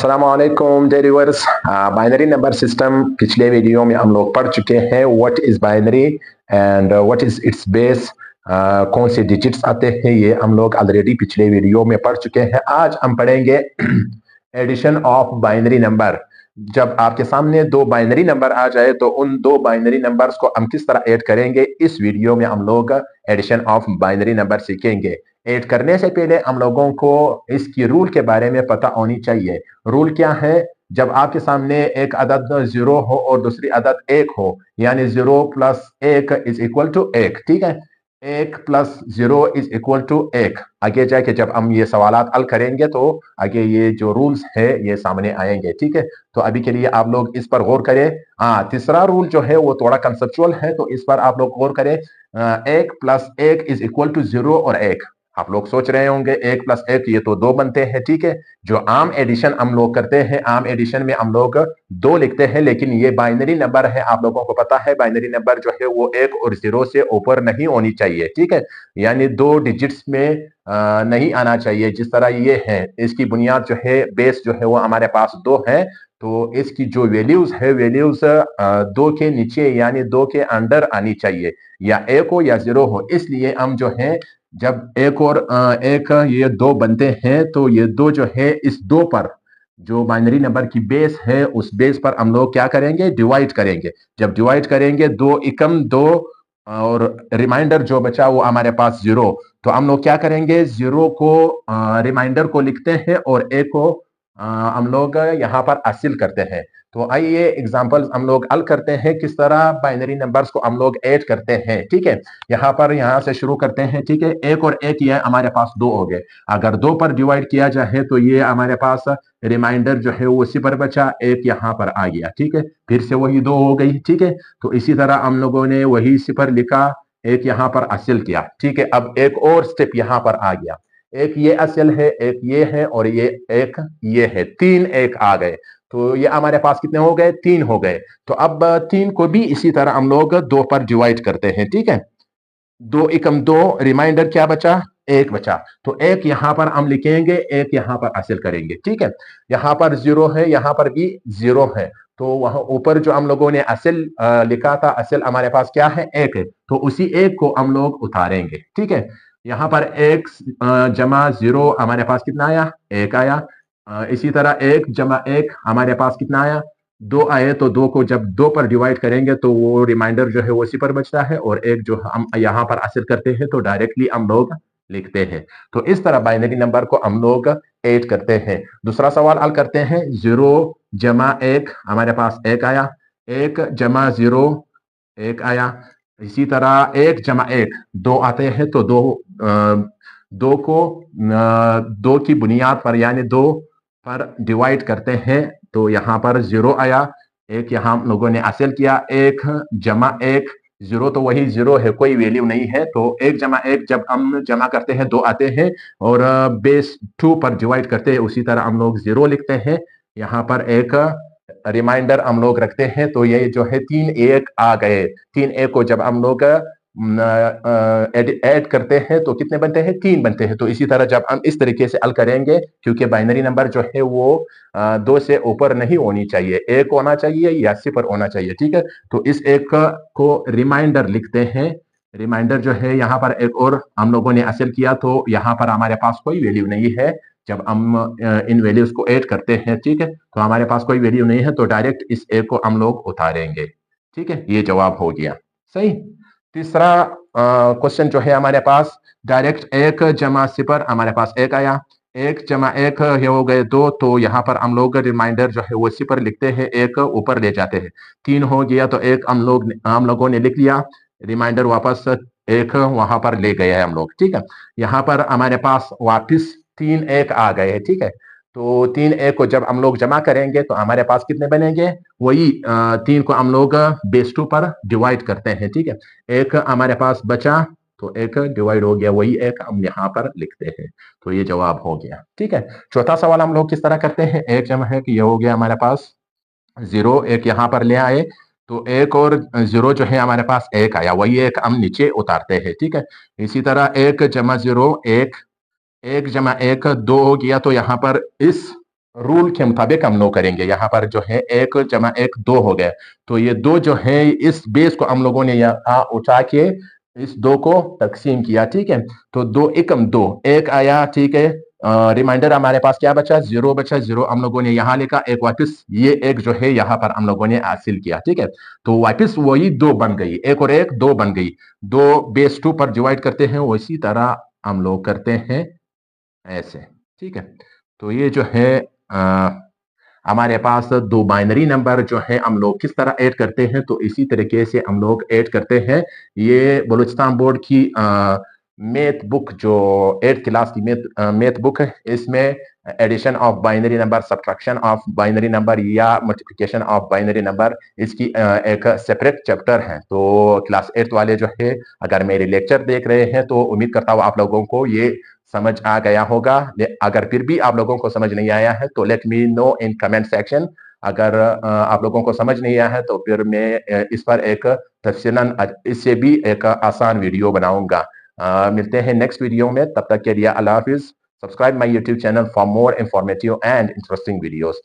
अस्सलाम वालेकुम viewers. Binary number system पिछले वीडियो में हम लोग पढ़ चुके हैं what is binary and what is it's base. कौन से डिजिट्स आते हैं ये हम लोग ऑलरेडी पिछले वीडियो में पढ़ चुके हैं। आज हम पढ़ेंगे एडिशन ऑफ बाइनरी नंबर। जब आपके सामने दो बाइनरी नंबर आ जाए तो उन दो बाइनरी नंबर्स को हम किस तरह ऐड करेंगे, इस वीडियो में हम लोग एडिशन ऑफ बाइनरी नंबर सीखेंगे। ऐड करने से पहले हम लोगों को इसकी रूल के बारे में पता होनी चाहिए। रूल क्या है? जब आपके सामने एक अदद 0 हो और दूसरी अदद 1 हो, यानी 0 प्लस 1 इज इक्वल टू 1, ठीक है। 1 प्लस 0 इज इक्वल टू 1। आगे जाके जब हम ये सवालात हल करेंगे तो आगे ये जो रूल्स है ये सामने आएंगे, ठीक है। तो अभी के लिए आप लोग इस पर गौर करें। तीसरा रूल जो है वो थोड़ा कंसेप्चुअल है, तो इस पर आप लोग गौर करें। 1 प्लस 1 इज इक्वल टू 0 और 1। आप लोग सोच रहे होंगे 1 प्लस 1 ये तो 2 बनते हैं, ठीक है। जो आम एडिशन हम लोग करते हैं, आम एडिशन में हम लोग 2 लिखते हैं, लेकिन ये बाइनरी नंबर है। आप लोगों को पता है बाइनरी नंबर जो है वो 1 और 0 से ऊपर नहीं होनी चाहिए, ठीक है। यानी 2 डिजिट्स में नहीं आना चाहिए। जिस तरह ये है, इसकी बुनियाद जो है, बेस जो है वो हमारे पास 2 है, तो इसकी जो वैल्यूज है, वैल्यूज 2 के नीचे यानी 2 के अंडर आनी चाहिए, या 1 हो या 0 हो। इसलिए हम जो है जब 1 और 1 ये 2 बनते हैं, तो ये 2 जो है इस 2 पर जो बाइनरी नंबर की बेस है उस बेस पर हम लोग क्या करेंगे, डिवाइड करेंगे। जब डिवाइड करेंगे 2 एकम 2 और रिमाइंडर जो बचा वो हमारे पास 0, तो हम लोग क्या करेंगे, 0 को रिमाइंडर को लिखते हैं और 1 को हम लोग यहाँ पर हासिल करते हैं। तो आइए एग्जांपल्स हम लोग हल करते हैं किस तरह बाइनरी नंबर्स को हम लोग ऐड करते हैं, ठीक है। यहाँ से शुरू करते हैं, ठीक है। 1 और 1 ये हमारे पास 2 हो गए। अगर 2 पर डिवाइड किया जाए तो ये हमारे पास रिमाइंडर जो है वो 0 बचा, 1 यहाँ पर आ गया, ठीक है। फिर से वही 2 हो गई, ठीक है। तो इसी तरह हम लोगों ने वही 0 लिखा, 1 यहाँ पर हासिल किया, ठीक है। अब एक और स्टेप यहाँ पर आ गया, एक ये असल है, एक ये है और ये एक ये है, 3 1 आ गए। तो ये हमारे पास कितने हो गए, 3 हो गए। तो अब 3 को भी इसी तरह हम लोग 2 पर डिवाइड करते हैं, ठीक है। 2 एकम 2, रिमाइंडर क्या बचा, 1 बचा। तो 1 यहां पर हम लिखेंगे, 1 यहां पर हासिल करेंगे, ठीक है। यहां पर 0 है, यहां पर भी 0 है। तो वहां ऊपर जो हम लोगों ने असल लिखा था, असल हमारे पास क्या है, 1 है। तो उसी 1 को हम लोग उतारेंगे, ठीक है। यहां पर 1 जमा 0 हमारे पास कितना आया, 1 आया। इसी तरह 1 जमा 1 हमारे पास कितना आया, 2 आए। तो 2 को जब 2 पर डिवाइड करेंगे तो वो रिमाइंडर जो है वो 0 बचता है, और 1 जो हम यहाँ पर हासिल करते हैं तो डायरेक्टली हम लोग लिखते हैं। तो इस तरह बाइनरी नंबर को हम लोग ऐड करते हैं। दूसरा सवाल हल करते हैं। 0 जमा 1 हमारे पास 1 आया, 1 जमा 0 1 आया। इसी तरह 1 जमा 1 2 आते हैं, तो 2 को 2 की बुनियाद पर यानी 2 पर डिवाइड करते हैं, तो यहाँ पर 0 आया। 1 यहाँ हम लोगों ने हासिल किया, 1 जमा 1 0, तो वही 0 है, कोई वैल्यू नहीं है। तो 1 जमा 1 जब हम जमा करते हैं 2 आते हैं, और बेस 2 पर डिवाइड करते हैं उसी तरह हम लोग 0 लिखते हैं। यहाँ पर एक रिमाइंडर हम लोग रखते हैं, तो ये जो है 3 1 आ गए। 3 1 को जब हम लोग ऐड करते हैं तो कितने बनते हैं, 3 बनते हैं। तो इसी तरह जब हम इस तरीके से हल करेंगे, क्योंकि बाइनरी नंबर जो है वो 2 से ऊपर नहीं होनी चाहिए, 1 होना चाहिए या 0 होना चाहिए, ठीक है। तो इस 1 को रिमाइंडर लिखते हैं। रिमाइंडर जो है यहाँ पर एक और हम लोगों ने हासिल किया, तो यहाँ पर हमारे पास कोई वैल्यू नहीं है। जब हम इन वैल्यूज को ऐड करते हैं, ठीक है, तो हमारे पास कोई वैल्यू नहीं है, तो डायरेक्ट इस 1 को हम लोग उतारेंगे, ठीक है। ये जवाब हो गया सही। तीसरा क्वेश्चन जो है हमारे पास, डायरेक्ट 1 जमा 0 हमारे पास 1 आया। 1 जमा 1 ये हो गए 2, तो यहाँ पर हम लोग रिमाइंडर जो है वो 0 लिखते हैं, 1 ऊपर ले जाते हैं। 3 हो गया, तो 1 हम लोगों ने लिख लिया, रिमाइंडर वापस 1 वहां पर ले गए हैं हम लोग, ठीक है। यहाँ पर हमारे पास वापिस 3 1 आ गए हैं, ठीक है। तो 3 1 को जब हम लोग जमा करेंगे तो हमारे पास कितने बनेंगे, वही 3 को हम लोग बेस 2 पर डिवाइड करते हैं, ठीक है। 1 हमारे पास बचा, तो 1 डिवाइड हो गया, वही 1 हम यहाँ पर लिखते हैं। तो ये जवाब हो गया, ठीक है। चौथा सवाल हम लोग किस तरह करते हैं, 1 जमा है कि ये हो गया हमारे पास 0, 1 यहाँ पर ले आए, तो 1 और 0 जो है हमारे पास 1 आया, वही 1 हम नीचे उतारते हैं, ठीक है। इसी तरह 1 जमा 0 1, 1 जमा 1 2 हो गया, तो यहाँ पर इस रूल के मुताबिक हम लोग करेंगे। यहाँ पर जो है 1 जमा 1 2 हो गए, तो ये 2 जो है इस बेस को हम लोगों ने यहाँ उठा के इस 2 को तकसीम किया, ठीक है। तो 2 एकम 2 1 आया, ठीक है। रिमाइंडर हमारे पास क्या बचा, 0 बचा, 0 हम लोगों ने यहाँ लिखा, एक वापस ये एक जो है यहाँ पर हम लोगों ने हासिल किया, ठीक है। तो वापस वही 2 बन गई, 1 और 1 2 बन गई। 2 बेस 2 पर डिवाइड करते हैं, उसी तरह हम लोग करते हैं ऐसे, ठीक है। तो ये जो है हमारे पास 2 बाइनरी नंबर जो है हम लोग किस तरह ऐड करते हैं, तो इसी तरीके से हम लोग ऐड करते हैं। ये बलूचिस्तान बोर्ड की मैथ बुक जो 8th क्लास की मैथ बुक है, इसमें addition of binary number, subtraction of binary number या मल्टीप्लिकेशन ऑफ बाइनरी नंबर, इसकी एक सेपरेट चैप्टर है। तो क्लास 8th वाले जो है अगर मेरे लेक्चर देख रहे हैं तो उम्मीद करता हूँ आप लोगों को ये समझ आ गया होगा। अगर फिर भी आप लोगों को समझ नहीं आया है तो let me know in comment section. अगर आप लोगों को समझ नहीं आया है तो फिर मैं इस पर एक तफसीलन इससे भी एक आसान वीडियो बनाऊंगा। मिलते हैं नेक्स्ट वीडियो में, तब तक के लिए अल्लाह हाफिज। Subscribe my YouTube channel for more informative and interesting videos.